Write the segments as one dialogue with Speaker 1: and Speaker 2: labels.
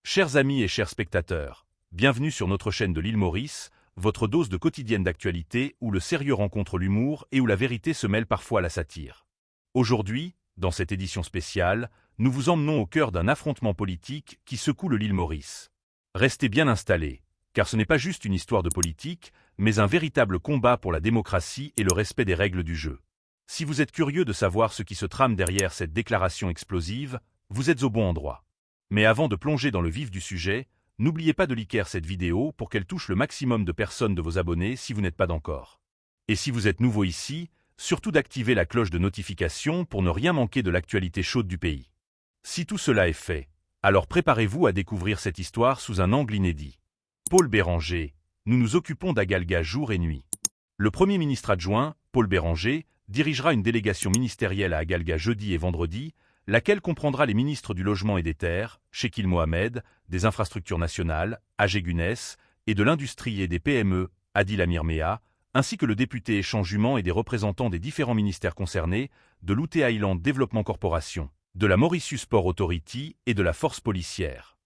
Speaker 1: Chers amis et chers spectateurs, bienvenue sur notre chaîne de l'île Maurice, votre dose de quotidienne d'actualité où le sérieux rencontre l'humour et où la vérité se mêle parfois à la satire. Aujourd'hui, dans cette édition spéciale, nous vous emmenons au cœur d'un affrontement politique qui secoue l'île Maurice. Restez bien installés, car ce n'est pas juste une histoire de politique, mais un véritable combat pour la démocratie et le respect des règles du jeu. Si vous êtes curieux de savoir ce qui se trame derrière cette déclaration explosive, vous êtes au bon endroit. Mais avant de plonger dans le vif du sujet, n'oubliez pas de liker cette vidéo pour qu'elle touche le maximum de personnes de vos abonnés si vous n'êtes pas d'encore. Et si vous êtes nouveau ici, surtout d'activer la cloche de notification pour ne rien manquer de l'actualité chaude du pays. Si tout cela est fait, alors préparez-vous à découvrir cette histoire sous un angle inédit. Paul Béranger, nous nous occupons d'Agalga jour et nuit. Le Premier ministre adjoint, Paul Béranger, dirigera une délégation ministérielle à Agalga jeudi et vendredi, laquelle comprendra les ministres du Logement et des Terres, Chekil Mohamed, des Infrastructures nationales, Agé Gunness, et de l'Industrie et des PME, Adil Amir Mea, ainsi que le député Échange Humain et des représentants des différents ministères concernés, de l'UT Island Development Corporation, de la Mauritius Port Authority et de la force policière.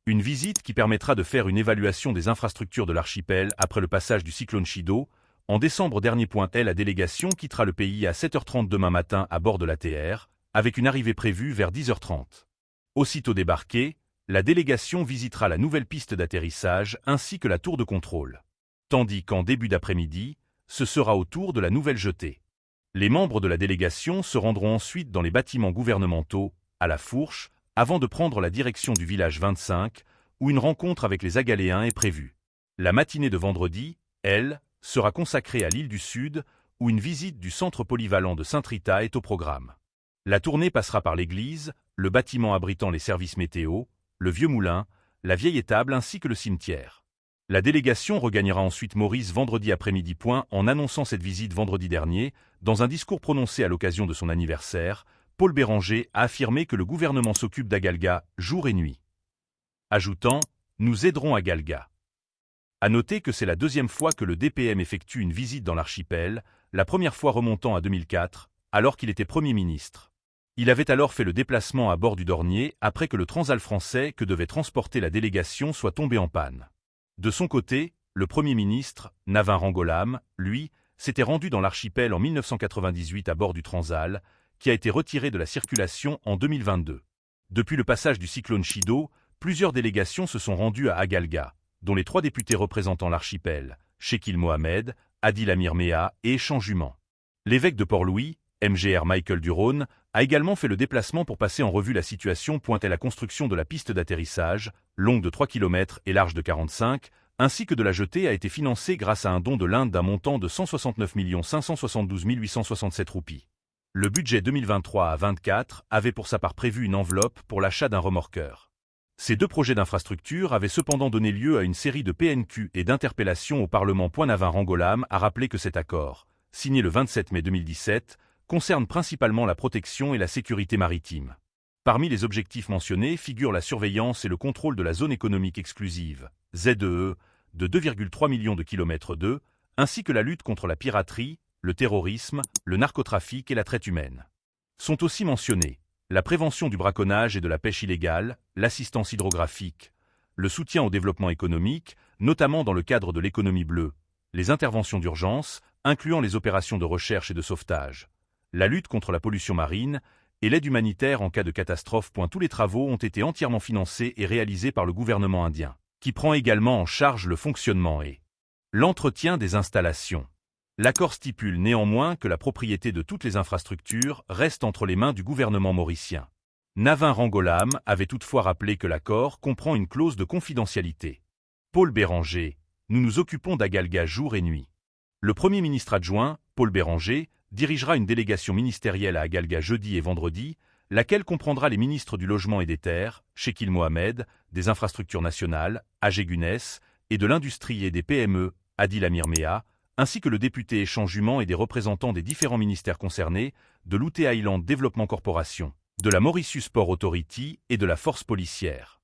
Speaker 1: Une visite qui permettra de faire une évaluation des infrastructures de l'archipel après le passage du cyclone Chido. En décembre dernier, la délégation quittera le pays à 7h30 demain matin à bord de l'ATR, avec une arrivée prévue vers 10h30. Aussitôt débarquée, la délégation visitera la nouvelle piste d'atterrissage ainsi que la tour de contrôle. Tandis qu'en début d'après-midi, ce sera au tour de la nouvelle jetée. Les membres de la délégation se rendront ensuite dans les bâtiments gouvernementaux, à la Fourche, avant de prendre la direction du village 25, où une rencontre avec les Agaléens est prévue. La matinée de vendredi, elle, sera consacrée à l'île du Sud, où une visite du centre polyvalent de Saint-Rita est au programme. La tournée passera par l'église, le bâtiment abritant les services météo, le vieux moulin, la vieille étable ainsi que le cimetière. La délégation regagnera ensuite Maurice vendredi après-midi. En annonçant cette visite vendredi dernier, dans un discours prononcé à l'occasion de son anniversaire, Paul Béranger a affirmé que le gouvernement s'occupe d'Agalga jour et nuit. Ajoutant « Nous aiderons Agalga ». À noter que c'est la deuxième fois que le DPM effectue une visite dans l'archipel, la première fois remontant à 2004, alors qu'il était Premier ministre. Il avait alors fait le déplacement à bord du Dornier après que le Transal français que devait transporter la délégation soit tombé en panne. De son côté, le Premier ministre, Navin Rangolam, lui, s'était rendu dans l'archipel en 1998 à bord du Transal, qui a été retiré de la circulation en 2022. Depuis le passage du cyclone Chido, plusieurs délégations se sont rendues à Agalga, dont les 3 députés représentant l'archipel, Chekil Mohamed, Adil Amir Mea et Échange Humain. L'évêque de Port-Louis, MGR Michael Duron, a également fait le déplacement pour passer en revue la situation. La construction de la piste d'atterrissage, longue de 3 km et large de 45, ainsi que de la jetée a été financée grâce à un don de l'Inde d'un montant de 169 572 867 roupies. Le budget 2023 à 24 avait pour sa part prévu une enveloppe pour l'achat d'un remorqueur. Ces 2 projets d'infrastructure avaient cependant donné lieu à une série de PNQ et d'interpellations au Parlement. Navin Rangolam a rappelé que cet accord, signé le 27 mai 2017, concerne principalement la protection et la sécurité maritime. Parmi les objectifs mentionnés figurent la surveillance et le contrôle de la zone économique exclusive, ZEE, de 2,3 millions de km², ainsi que la lutte contre la piraterie, le terrorisme, le narcotrafic et la traite humaine. Sont aussi mentionnés la prévention du braconnage et de la pêche illégale, l'assistance hydrographique, le soutien au développement économique, notamment dans le cadre de l'économie bleue, les interventions d'urgence, incluant les opérations de recherche et de sauvetage, la lutte contre la pollution marine et l'aide humanitaire en cas de catastrophe. Tous les travaux ont été entièrement financés et réalisés par le gouvernement indien, qui prend également en charge le fonctionnement et l'entretien des installations. L'accord stipule néanmoins que la propriété de toutes les infrastructures reste entre les mains du gouvernement mauricien. Navin Rangolam avait toutefois rappelé que l'accord comprend une clause de confidentialité. Paul Béranger, nous nous occupons d'Agalga jour et nuit. Le Premier ministre adjoint, Paul Béranger, dirigera une délégation ministérielle à Agalga jeudi et vendredi, laquelle comprendra les ministres du Logement et des Terres, Chekil Mohamed, des Infrastructures nationales, Agé Gunness, et de l'Industrie et des PME, Adil Amir Mea, ainsi que le député Échange Humain et des représentants des différents ministères concernés, de l'UT Island Development Corporation, de la Mauritius Port Authority et de la force policière.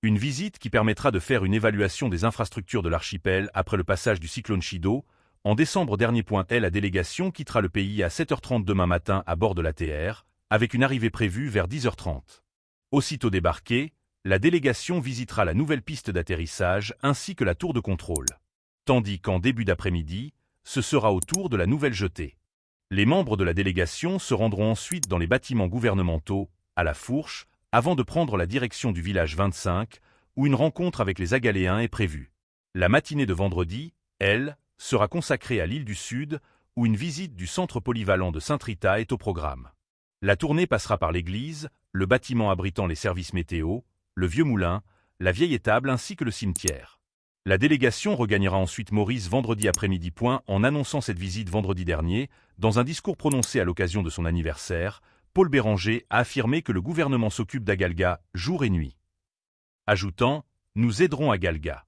Speaker 1: Une visite qui permettra de faire une évaluation des infrastructures de l'archipel après le passage du cyclone Chido. En décembre dernier, la délégation quittera le pays à 7h30 demain matin à bord de l'ATR, avec une arrivée prévue vers 10h30. Aussitôt débarquée, La délégation visitera la nouvelle piste d'atterrissage ainsi que la tour de contrôle. Tandis qu'en début d'après-midi, ce sera au tour de la nouvelle jetée. Les membres de la délégation se rendront ensuite dans les bâtiments gouvernementaux, à la Fourche, avant de prendre la direction du village 25, où une rencontre avec les Agaléens est prévue. La matinée de vendredi, elle, sera consacrée à l'île du Sud, où une visite du centre polyvalent de Saint-Rita est au programme. La tournée passera par l'église, le bâtiment abritant les services météo, le vieux moulin, la vieille étable ainsi que le cimetière. La délégation regagnera ensuite Maurice vendredi après-midi. En annonçant cette visite vendredi dernier, dans un discours prononcé à l'occasion de son anniversaire, Paul Béranger a affirmé que le gouvernement s'occupe d'Agalga jour et nuit. Ajoutant « Nous aiderons Agalga ».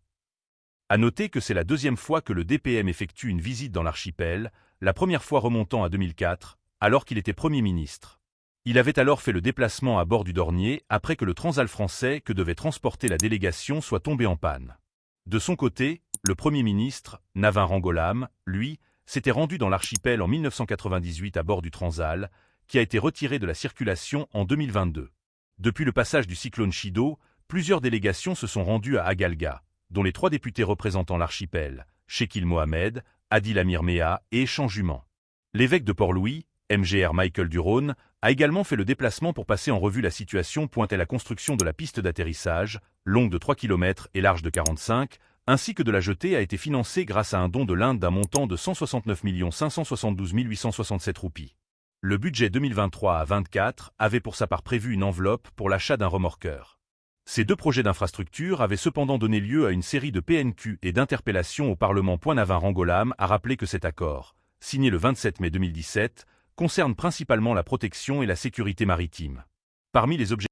Speaker 1: À noter que c'est la deuxième fois que le DPM effectue une visite dans l'archipel, la première fois remontant à 2004, alors qu'il était Premier ministre. Il avait alors fait le déplacement à bord du Dornier après que le Transal français que devait transporter la délégation soit tombé en panne. De son côté, le Premier ministre, Navin Rangolam, lui, s'était rendu dans l'archipel en 1998 à bord du Transal, qui a été retiré de la circulation en 2022. Depuis le passage du cyclone Chido, plusieurs délégations se sont rendues à Agalga, dont les 3 députés représentant l'archipel, Shekil Mohamed, Adil Amir Mea et Échange Jument. L'évêque de Port-Louis, MGR Michael Duron, a également fait le déplacement pour passer en revue la situation. La construction de la piste d'atterrissage, longue de 3 km et large de 45, ainsi que de la jetée a été financée grâce à un don de l'Inde d'un montant de 169 572 867 roupies. Le budget 2023 à 24 avait pour sa part prévu une enveloppe pour l'achat d'un remorqueur. Ces 2 projets d'infrastructure avaient cependant donné lieu à une série de PNQ et d'interpellations au Parlement. Navin Rangolam a rappelé que cet accord, signé le 27 mai 2017, concerne principalement la protection et la sécurité maritime. Parmi les objectifs